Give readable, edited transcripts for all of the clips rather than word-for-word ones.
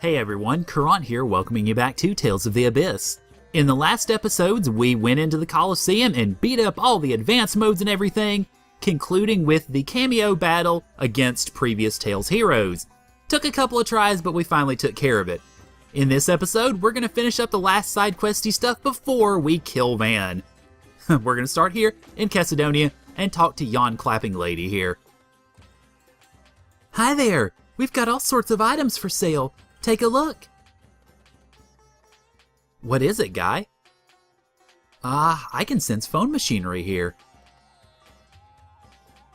Hey everyone, Caront here, welcoming you back to Tales of the Abyss. In the last episodes, we went into the Colosseum and beat up all the advanced modes and everything, concluding with the cameo battle against previous Tales heroes. Took a couple of tries, but we finally took care of it. In this episode, we're going to finish up the last side questy stuff before we kill Van. We're going to start here in Caledonia and talk to Yon Clapping Lady here. Hi there, we've got all sorts of items for sale. Take a look. What is it, guy? I can sense phone machinery here.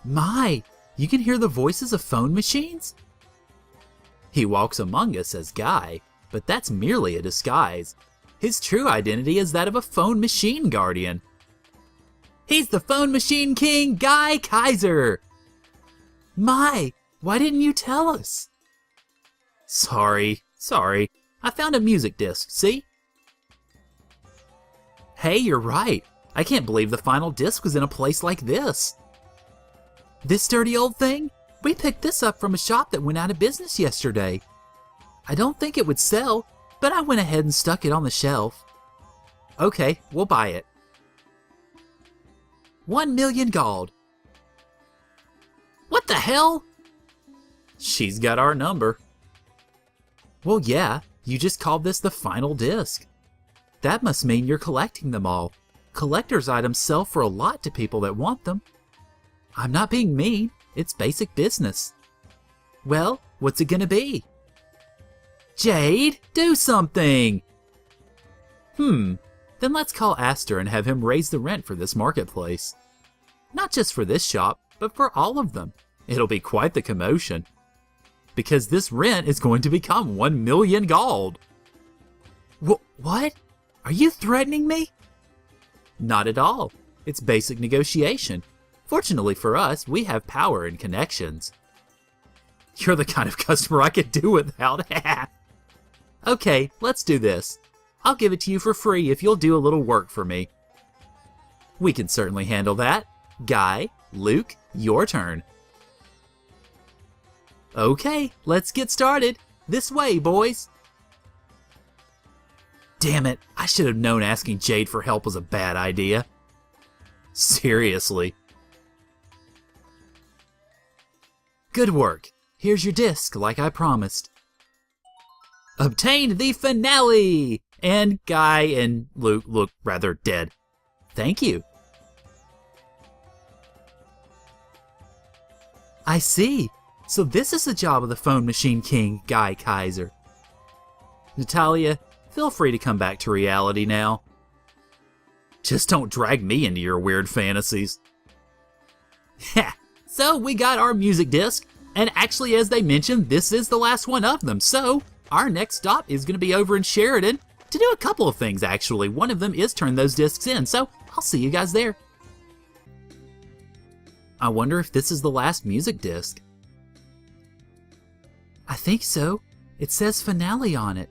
My, you can hear the voices of phone machines? He walks among us as Guy, but that's merely a disguise. His true identity is that of a phone machine guardian. He's the phone machine king, Guy Kaiser! My, why didn't you tell us? Sorry. I found a music disc, see? Hey, you're right. I can't believe the final disc was in a place like this. This dirty old thing? We picked this up from a shop that went out of business yesterday. I don't think it would sell, but I went ahead and stuck it on the shelf. Okay, we'll buy it. 1 million gold. What the hell? She's got our number. Well, yeah, you just called this the final disc. That must mean you're collecting them all. Collector's items sell for a lot to people that want them. I'm not being mean, it's basic business. Well, what's it gonna be? Jade, do something! Then let's call Astor and have him raise the rent for this marketplace. Not just for this shop, but for all of them. It'll be quite the commotion. Because this rent is going to become 1 million gold. What? Are you threatening me? Not at all. It's basic negotiation. Fortunately for us, we have power and connections. You're the kind of customer I could do without. Okay, let's do this. I'll give it to you for free if you'll do a little work for me. We can certainly handle that. Guy, Luke, your turn. Okay, let's get started. This way, boys. Damn it, I should have known asking Jade for help was a bad idea. Seriously. Good work. Here's your disc, like I promised. Obtained the finale! And Guy and Luke look rather dead. Thank you. I see. So this is the job of the phone machine king, Guy Kaiser. Natalia, feel free to come back to reality now. Just don't drag me into your weird fantasies. So we got our music disc, and actually as they mentioned, this is the last one of them. So our next stop is going to be over in Sheridan to do a couple of things actually. One of them is turn those discs in, so I'll see you guys there. I wonder if this is the last music disc. I think so. It says finale on it.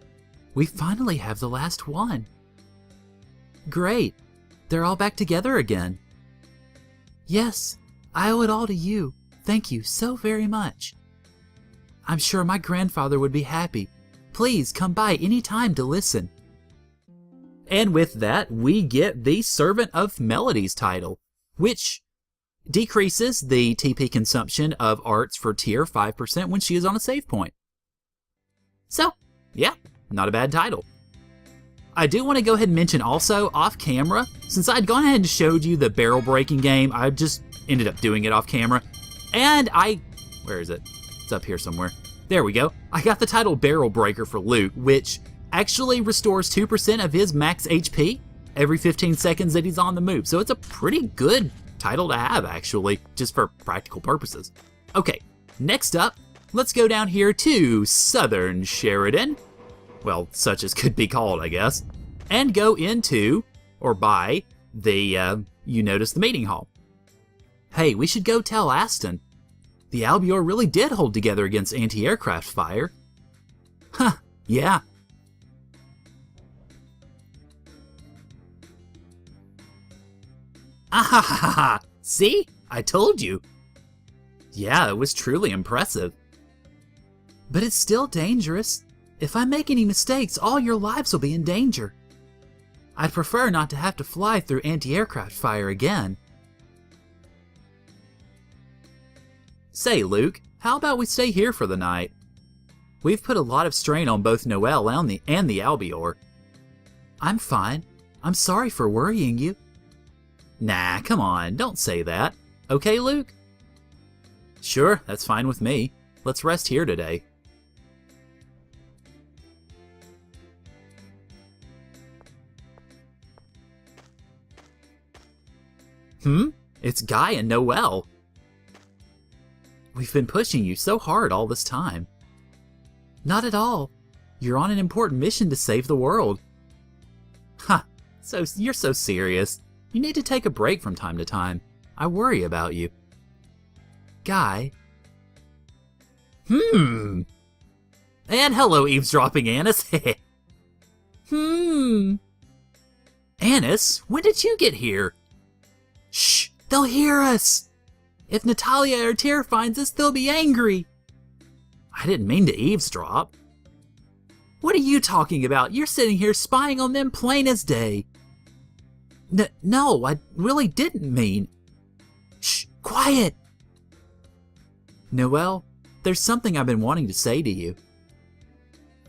We finally have the last one. Great. They're all back together again. Yes, I owe it all to you. Thank you so very much. I'm sure my grandfather would be happy. Please come by any time to listen. And with that, we get the Servant of Melodies title, which decreases the TP consumption of arts for tier 5% when she is on a save point. So, yeah, not a bad title. I do want to go ahead and mention also, off camera, since I'd gone ahead and showed you the barrel breaking game, I just ended up doing it off camera, and where is it? It's up here somewhere. There we go. I got the title Barrel Breaker for Luke, which actually restores 2% of his max HP every 15 seconds that he's on the move, so it's a pretty good title to have, actually, just for practical purposes. Okay, next up, let's go down here to Southern Sheridan. Well, such as could be called, I guess. And go into, or by, the, you notice the meeting hall. Hey, we should go tell Aston. The Albior really did hold together against anti-aircraft fire. Huh, yeah. Ah, see? I told you. Yeah, it was truly impressive. But it's still dangerous. If I make any mistakes, all your lives will be in danger. I'd prefer not to have to fly through anti-aircraft fire again. Say, Luke, how about we stay here for the night? We've put a lot of strain on both Noelle and the Albior. I'm fine. I'm sorry for worrying you. Nah, come on, don't say that. Okay, Luke? Sure, that's fine with me. Let's rest here today. It's Guy and Noelle. We've been pushing you so hard all this time. Not at all. You're on an important mission to save the world. Ha! So you're so serious. You need to take a break from time to time. I worry about you. Guy. And hello, eavesdropping Annis. Annis, when did you get here? Shh! They'll hear us! If Natalia or Tyr finds us, they'll be angry. I didn't mean to eavesdrop. What are you talking about? You're sitting here spying on them plain as day. No, I really didn't mean. Shh! Quiet! Noelle, there's something I've been wanting to say to you.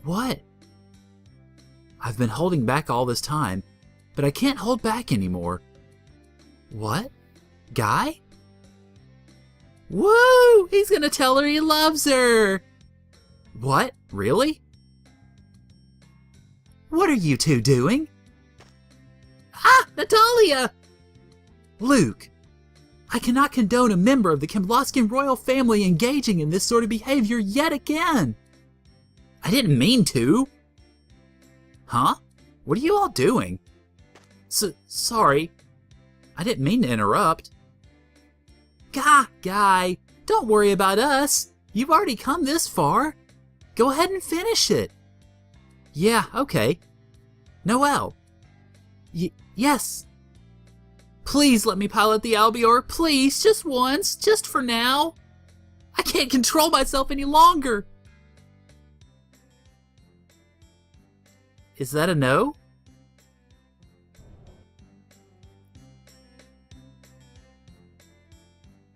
What? I've been holding back all this time, but I can't hold back anymore. What? Guy? Woo! He's gonna tell her he loves her! What? Really? What are you two doing? Ah! Natalia! Luke, I cannot condone a member of the Kembloskian royal family engaging in this sort of behavior yet again. I didn't mean to. Huh? What are you all doing? Sorry. I didn't mean to interrupt. Guy, don't worry about us. You've already come this far. Go ahead and finish it. Yeah, okay. Noelle. Yes. Please let me pilot the Albior, please, just once, just for now. I can't control myself any longer. Is that a no?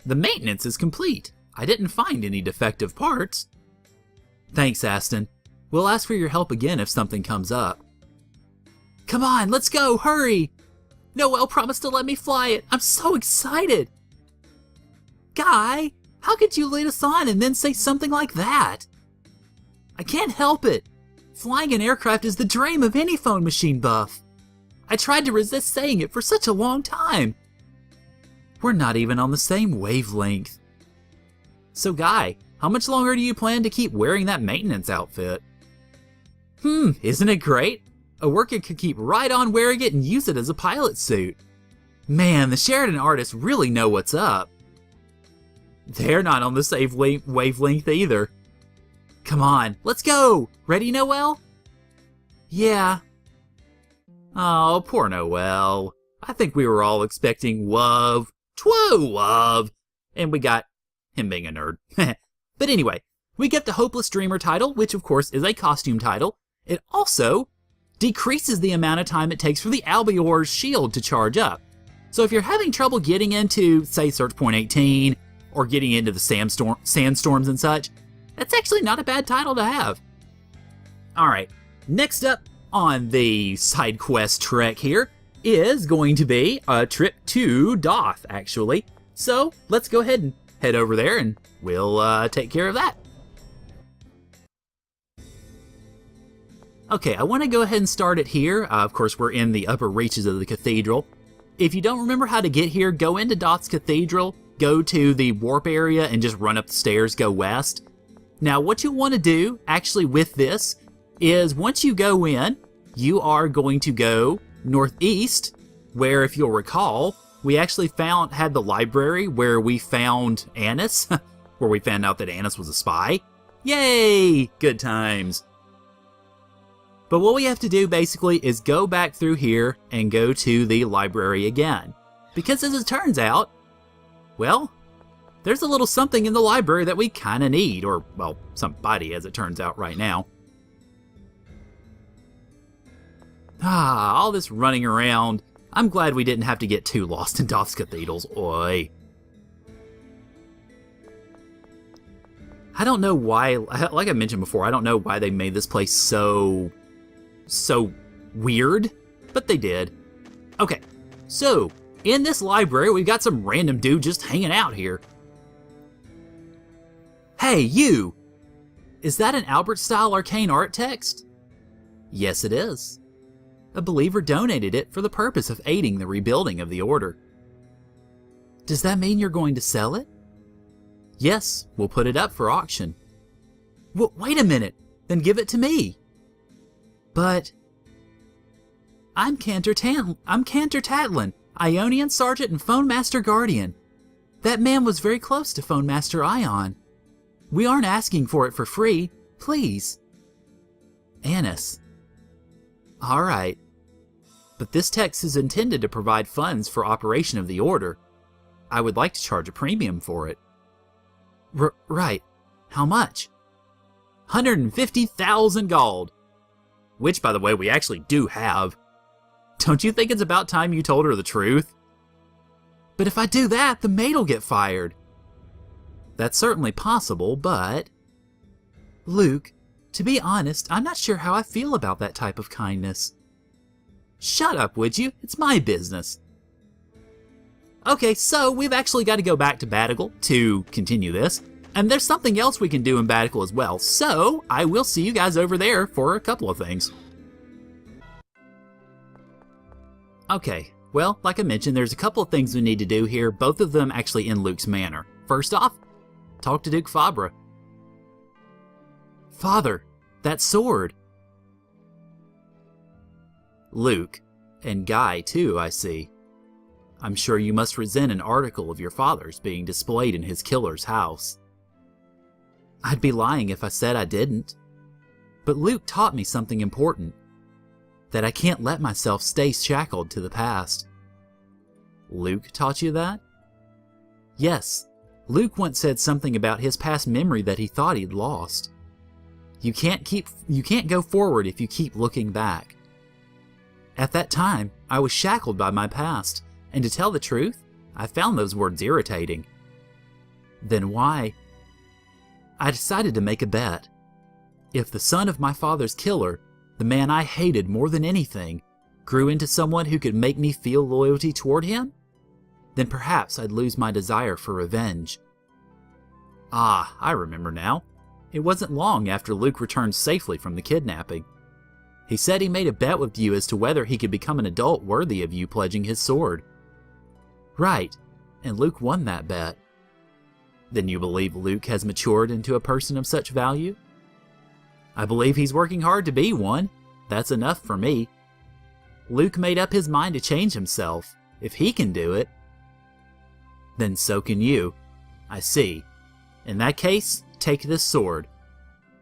The maintenance is complete. I didn't find any defective parts. Thanks, Aston. We'll ask for your help again if something comes up. Come on, let's go, hurry! Noelle promised to let me fly it. I'm so excited! Guy, how could you lead us on and then say something like that? I can't help it. Flying an aircraft is the dream of any phone machine buff. I tried to resist saying it for such a long time. We're not even on the same wavelength. So Guy, how much longer do you plan to keep wearing that maintenance outfit? Isn't it great? A worker could keep right on wearing it and use it as a pilot suit. Man, the Sheridan artists really know what's up. They're not on the same wavelength either. Come on, let's go! Ready, Noelle? Yeah. Oh, poor Noelle. I think we were all expecting love. Love! And we got him being a nerd. But anyway, we get the Hopeless Dreamer title, which of course is a costume title. It also decreases the amount of time it takes for the Albior's shield to charge up. So if you're having trouble getting into, say, Search Point 18, or getting into the sandstorms and such, that's actually not a bad title to have. Alright, next up on the side quest trek here is going to be a trip to Doth, actually. So let's go ahead and head over there and we'll take care of that. Okay, I want to go ahead and start it here. Of course, we're in the upper reaches of the cathedral. If you don't remember how to get here, go into Doth's Cathedral, go to the warp area, and just run up the stairs, go west. Now, what you want to do, actually, with this, is once you go in, you are going to go northeast, where, if you'll recall, we actually had the library where we found Annis, where we found out that Annis was a spy. Yay! Good times. But what we have to do basically is go back through here and go to the library again. Because as it turns out, well, there's a little something in the library that we kind of need, or, well, somebody as it turns out right now. All this running around. I'm glad we didn't have to get too lost in Doth's cathedrals. Oi. I don't know why, like I mentioned before, I don't know why they made this place so weird, but they did. Okay, so in this library, we've got some random dude just hanging out here. Hey, you! Is that an Albert-style arcane art text? Yes, it is. A believer donated it for the purpose of aiding the rebuilding of the Order. Does that mean you're going to sell it? Yes, we'll put it up for auction. Wait a minute, then give it to me. But I'm Cantor Tatlin, Ionian Sergeant and Phone Master Guardian. That man was very close to Phone Master Ion. We aren't asking for it for free, please. Annis. All right. But this text is intended to provide funds for operation of the Order. I would like to charge a premium for it. Right. How much? 150,000 gold. Which, by the way, we actually do have. Don't you think it's about time you told her the truth? But if I do that, the maid'll get fired. That's certainly possible, but... Luke, to be honest, I'm not sure how I feel about that type of kindness. Shut up, would you? It's my business. Okay, so we've actually got to go back to Badigal to continue this, and there's something else we can do in Badigal as well, so I will see you guys over there for a couple of things. Okay, well, like I mentioned, there's a couple of things we need to do here, both of them actually in Luke's manor. First off, talk to Duke Fabra. Father, that sword. Luke, and Guy too, I see. I'm sure you must resent an article of your father's being displayed in his killer's house. I'd be lying if I said I didn't. But Luke taught me something important. That I can't let myself stay shackled to the past. Luke taught you that? Yes, Luke once said something about his past memory that he thought he'd lost. You can't go forward if you keep looking back. At that time, I was shackled by my past. And to tell the truth, I found those words irritating. Then why? I decided to make a bet. If the son of my father's killer, the man I hated more than anything, grew into someone who could make me feel loyalty toward him, then perhaps I'd lose my desire for revenge. Ah, I remember now. It wasn't long after Luke returned safely from the kidnapping. He said he made a bet with you as to whether he could become an adult worthy of you pledging his sword. Right, and Luke won that bet. Then you believe Luke has matured into a person of such value? I believe he's working hard to be one. That's enough for me. Luke made up his mind to change himself. If he can do it, then so can you. I see. In that case, take this sword,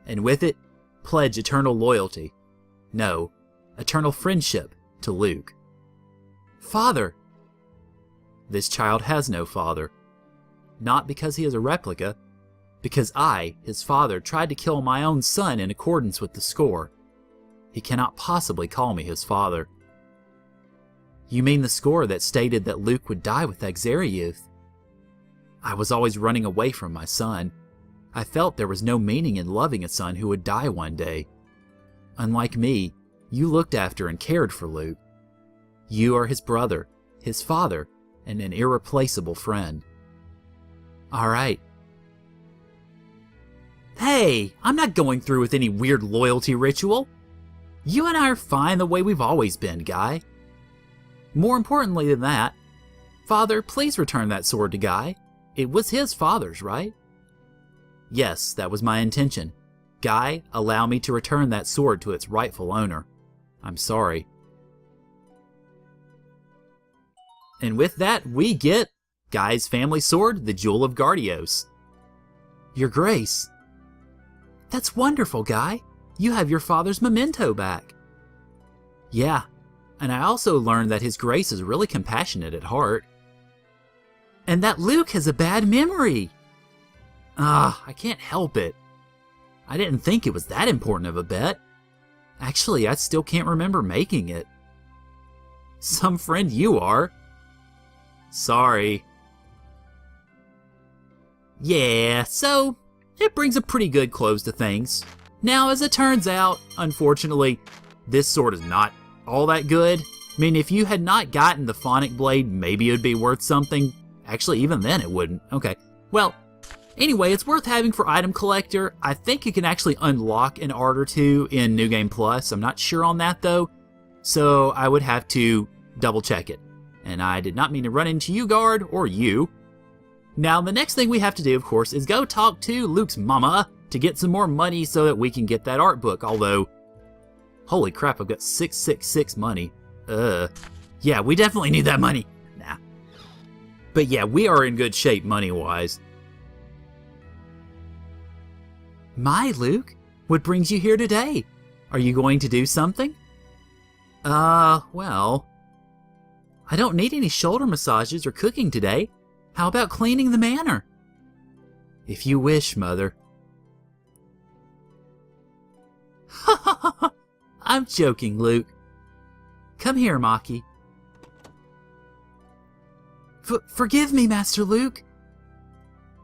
and with it, pledge eternal loyalty. No, eternal friendship to Luke. Father! This child has no father. Not because he is a replica, because I, his father, tried to kill my own son in accordance with the score. He cannot possibly call me his father. You mean the score that stated that Luke would die with Exariuth? I was always running away from my son. I felt there was no meaning in loving a son who would die one day. Unlike me, you looked after and cared for Luke. You are his brother, his father, and an irreplaceable friend. All right. Hey, I'm not going through with any weird loyalty ritual. You and I are fine the way we've always been, Guy. More importantly than that, Father, please return that sword to Guy. It was his father's, right? Yes, that was my intention. Guy, allow me to return that sword to its rightful owner. I'm sorry. And with that, we get Guy's family sword, the Jewel of Gardios. Your Grace. That's wonderful, Guy. You have your father's memento back. Yeah, and I also learned that His Grace is really compassionate at heart. And that Luke has a bad memory. I can't help it. I didn't think it was that important of a bet. Actually, I still can't remember making it. Some friend you are. Sorry. Yeah, so it brings a pretty good close to things. Now, as it turns out, unfortunately, this sword is not all that good. I mean, if you had not gotten the Phonic Blade, maybe it would be worth something. Actually, even then it wouldn't. Okay, well, anyway, it's worth having for Item Collector. I think you can actually unlock an art or two in New Game Plus. I'm not sure on that, though, so I would have to double check it. And I did not mean to run into you, guard, or you. Now, the next thing we have to do, of course, is go talk to Luke's mama to get some more money so that we can get that art book, although, holy crap, I've got 666 money. Yeah, we definitely need that money. Nah. But yeah, we are in good shape money-wise. My, Luke, what brings you here today? Are you going to do something? Well, I don't need any shoulder massages or cooking today. How about cleaning the manor? If you wish, Mother. I'm joking, Luke. Come here, Maki. Forgive me, Master Luke.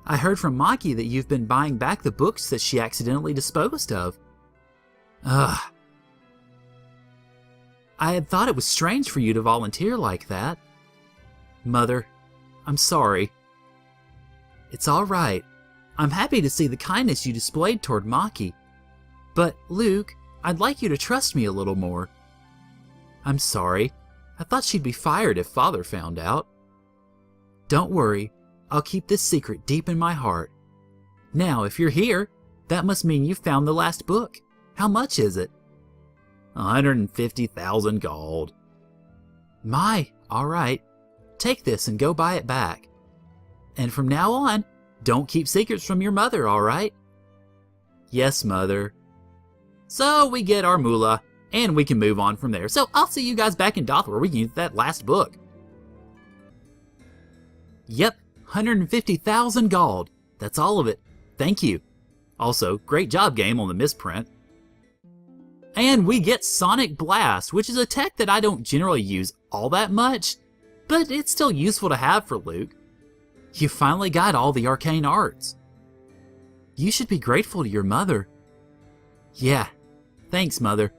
I heard from Maki that you've been buying back the books that she accidentally disposed of. Ugh. I had thought it was strange for you to volunteer like that. Mother, I'm sorry. It's all right. I'm happy to see the kindness you displayed toward Maki. But, Luke, I'd like you to trust me a little more. I'm sorry. I thought she'd be fired if Father found out. Don't worry. I'll keep this secret deep in my heart. Now, if you're here, that must mean you found the last book. How much is it? 150,000 gold. My, all right. Take this and go buy it back. And from now on, don't keep secrets from your mother, all right? Yes, Mother. So we get our moolah, and we can move on from there. So I'll see you guys back in Doth where we can use that last book. Yep, 150,000 gold. That's all of it. Thank you. Also, great job, game, on the misprint. And we get Sonic Blast, which is a tech that I don't generally use all that much, but it's still useful to have for Luke. You finally got all the arcane arts. You should be grateful to your mother. Yeah, thanks, Mother.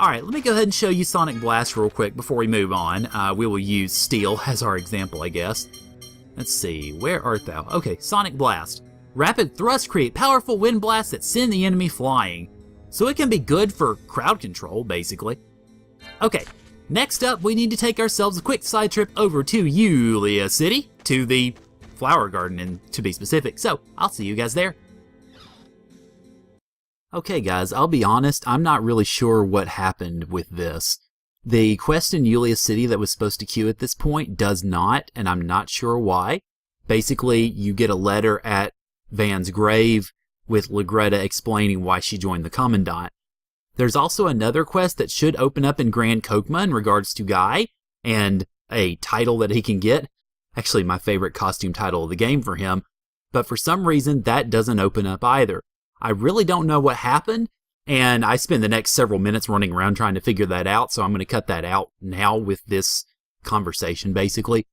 Alright, let me go ahead and show you Sonic Blast real quick before we move on. We will use Steel as our example, I guess. Let's see, where art thou? Okay, Sonic Blast. Rapid thrust create powerful wind blasts that send the enemy flying. So it can be good for crowd control, basically. Okay, next up we need to take ourselves a quick side trip over to Yulia City, to the Flower Garden, and to be specific. So, I'll see you guys there. Okay guys, I'll be honest, I'm not really sure what happened with this. The quest in Yulia City that was supposed to queue at this point does not, and I'm not sure why. Basically, you get a letter at Van's grave with Legretta explaining why she joined the Commandant. There's also another quest that should open up in Grand Kokma in regards to Guy, and a title that he can get. Actually, my favorite costume title of the game for him. But for some reason, that doesn't open up either. I really don't know what happened, and I spend the next several minutes running around trying to figure that out, so I'm going to cut that out now with this conversation, basically.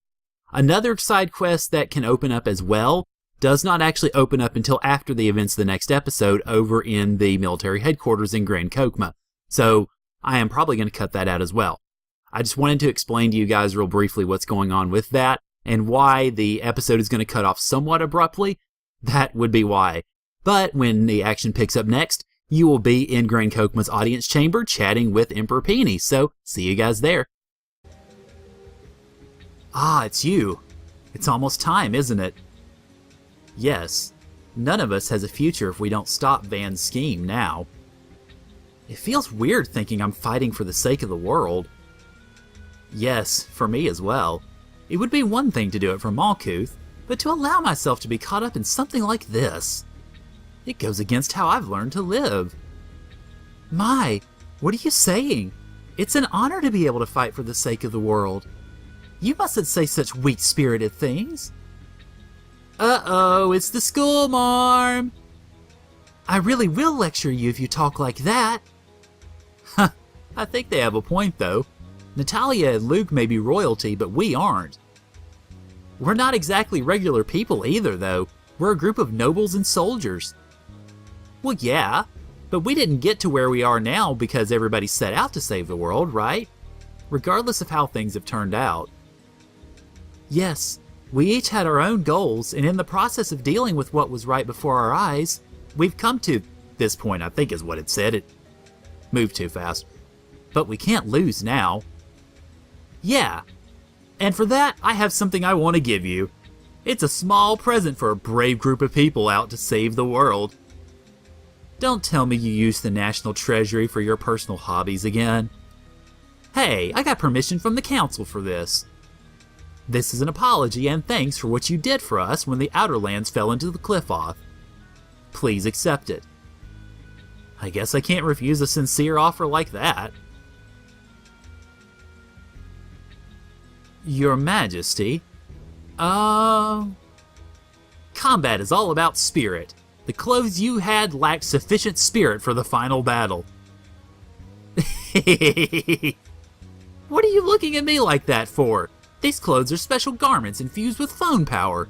Another side quest that can open up as well does not actually open up until after the events of the next episode over in the military headquarters in Grand Kokma, so I am probably going to cut that out as well. I just wanted to explain to you guys real briefly what's going on with that, and why the episode is going to cut off somewhat abruptly. That would be why. But when the action picks up next, you will be in Grand Kokma's audience chamber chatting with Emperor Peony, so see you guys there. Ah, it's you. It's almost time, isn't it? Yes. None of us has a future if we don't stop Van's scheme now. It feels weird thinking I'm fighting for the sake of the world. Yes, for me as well. It would be one thing to do it for Malkuth, but to allow myself to be caught up in something like this. It goes against how I've learned to live. My, what are you saying? It's an honor to be able to fight for the sake of the world. You mustn't say such weak-spirited things. Uh-oh, it's the school marm. I really will lecture you if you talk like that. Huh, I think they have a point though. Natalia and Luke may be royalty, but we aren't. We're not exactly regular people either though. We're a group of nobles and soldiers. Well, yeah, but we didn't get to where we are now because everybody set out to save the world, right? Regardless of how things have turned out. Yes, we each had our own goals, and in the process of dealing with what was right before our eyes, we've come to this point, I think is what it said. It moved too fast. But we can't lose now. Yeah, and for that, I have something I want to give you. It's a small present for a brave group of people out to save the world. Don't tell me you used the National Treasury for your personal hobbies again. Hey, I got permission from the council for this. This is an apology and thanks for what you did for us when the Outer Lands fell into the cliff-off. Please accept it. I guess I can't refuse a sincere offer like that. Your Majesty, combat is all about spirit. The clothes you had lacked sufficient spirit for the final battle. What are you looking at me like that for? These clothes are special garments infused with phone power.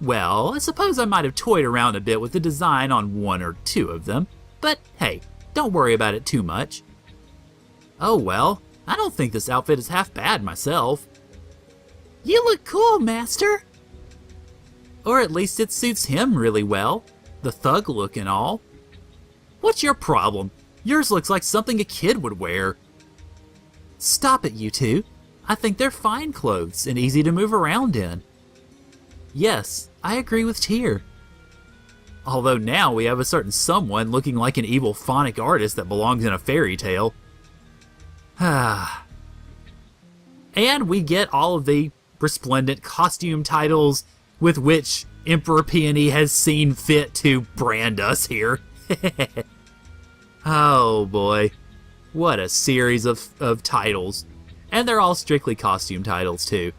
Well, I suppose I might have toyed around a bit with the design on one or two of them, but hey, don't worry about it too much. Oh well, I don't think this outfit is half bad myself. You look cool, Master! Or at least it suits him really well, the thug look and all. What's your problem? Yours looks like something a kid would wear. Stop it, you two. I think they're fine clothes and easy to move around in. Yes, I agree with Tyr. Although now we have a certain someone looking like an evil phonic artist that belongs in a fairy tale. And we get all of the resplendent costume titles with which Emperor Peony has seen fit to brand us here. Oh boy, what a series of titles. And they're all strictly costume titles too.